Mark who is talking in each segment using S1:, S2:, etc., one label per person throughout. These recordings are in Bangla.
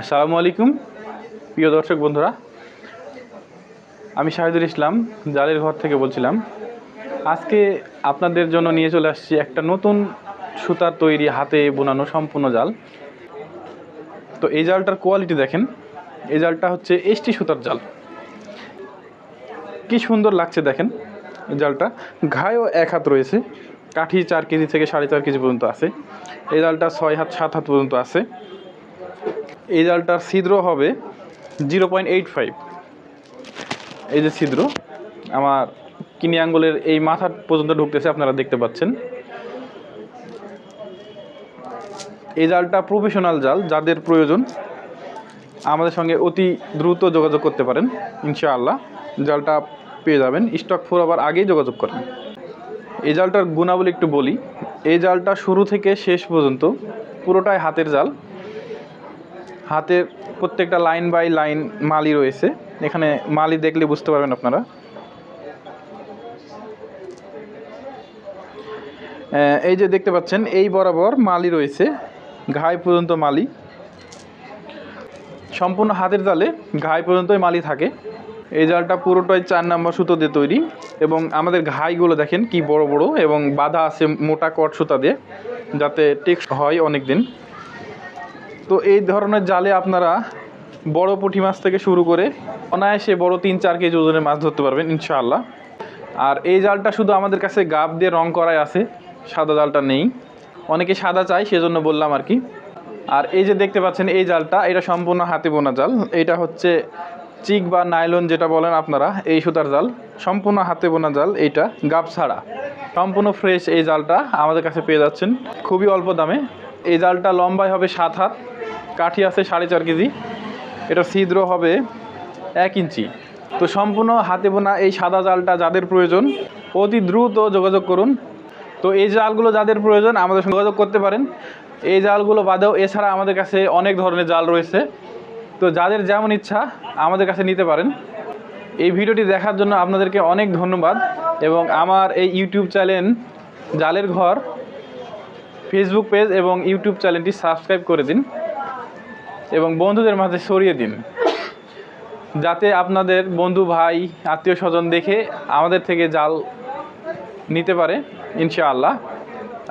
S1: আসসালামু আলাইকুম প্রিয় দর্শক বন্ধুরা, আমি শাহিদুল ইসলাম জালের ঘর থেকে বলছিলাম। আজকে আপনাদের জন্য নিয়ে চলে আসছি একটা নতুন সুতার তৈরি হাতে বোনানো সম্পূর্ণ জাল। তো এই জালটার কোয়ালিটি দেখেন, এই জালটা হচ্ছে এসটি সুতার জাল। কি সুন্দর লাগছে দেখেন। এই জালটা ঘায়ও 1 হাত রয়েছে, কাঠি 4 কেজি থেকে 4.5 কেজি পর্যন্ত আছে। এই জালটা 6 হাত 7 হাত পর্যন্ত আছে। এই জালটার ছিদ্র হবে 0.85। এই যে ছিদ্র আমার কিনি আঙ্গুলের এই মাথা পর্যন্ত ঢুকতেছে, আপনারা দেখতে পাচ্ছেন। এই জালটা প্রফেশনাল জাল, যাদের প্রয়োজন আমাদের সঙ্গে অতি দ্রুত যোগাযোগ করতে পারেন। ইনশাআল্লাহ জালটা পেয়ে যাবেন। স্টক ফুরাবার আগেই যোগাযোগ করেন। এই জালটার গুণাবলী একটু বলি। এই জালটা শুরু থেকে শেষ পর্যন্ত পুরোটাই হাতের জাল। হাতের প্রত্যেকটা লাইন বাই লাইন মালি রয়েছে। এখানে মালি দেখলে বুঝতে পারবেন আপনারা। এই যে দেখতে পাচ্ছেন, এই বরাবর মালি রয়েছে, ঘাই পর্যন্ত মালি। সম্পূর্ণ হাতের জালে ঘাই পর্যন্তই মালি থাকে। এই জালটা পুরোটাই 4 নম্বর সুতো দিয়ে তৈরি, এবং আমাদের ঘাইগুলো দেখেন কি বড় বড়, এবং বাঁধা আছে মোটা কট সুতা দিয়ে, যাতে টেকসই হয় অনেক দিন। তো এই ধরনের জালে আপনারা বড় পুঁটি মাছ থেকে শুরু করে অনায়াসে বড় 3-4 কেজি ওজনের মাছ ধরতে পারবেন ইনশাআল্লাহ। আর এই জালটা শুধু আমাদের কাছে গাব দিয়ে রং করাই আছে, সাদা জালটা নেই। অনেকে সাদা চাই, সেজন্য বললাম আর কি। আর এই যে দেখতে পাচ্ছেন এই জালটা, এটা সম্পূর্ণ হাতে বোনা জাল। এটা হচ্ছে চিক বা নাইলন যেটা বলেন আপনারা, এই সুতার জাল। সম্পূর্ণ হাতে বোনা জাল, এইটা গাব ছাড়া সম্পূর্ণ ফ্রেশ। এই জালটা আমাদের কাছে পেয়ে যাচ্ছেন খুবই অল্প দামে। এই জালটা লম্বায় হবে 7 হাত, কাঠি আছে 4.5 কেজি, এটা ছিদ্র হবে 1 ইঞ্চি। তো সম্পূর্ণ হাতে বোনা এই সাদা জালটা যাদের প্রয়োজন অতি দ্রুত যোগাযোগ করুন। তো এই জালগুলো যাদের প্রয়োজন আমাদের সঙ্গে যোগাযোগ করতে পারেন। এই জালগুলো বাদেও এছাড়া আমাদের কাছে অনেক ধরনের জাল রয়েছে। তো যাদের যেমন ইচ্ছা আমাদের কাছে নিতে পারেন। এই ভিডিওটি দেখার জন্য আপনাদেরকে অনেক ধন্যবাদ, এবং আমার এই ইউটিউব চ্যানেল জালের ঘর ফেসবুক পেজ এবং ইউটিউব চ্যানেলটি সাবস্ক্রাইব করে দিন, এবং বন্ধুদের মাঝে ছড়িয়ে দিন, যাতে আপনাদের বন্ধু ভাই আত্মীয় স্বজন দেখে আমাদের থেকে জাল নিতে পারে ইনশাআল্লাহ।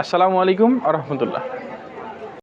S1: আসসালামু আলাইকুম ওয়া রাহমাতুল্লাহ।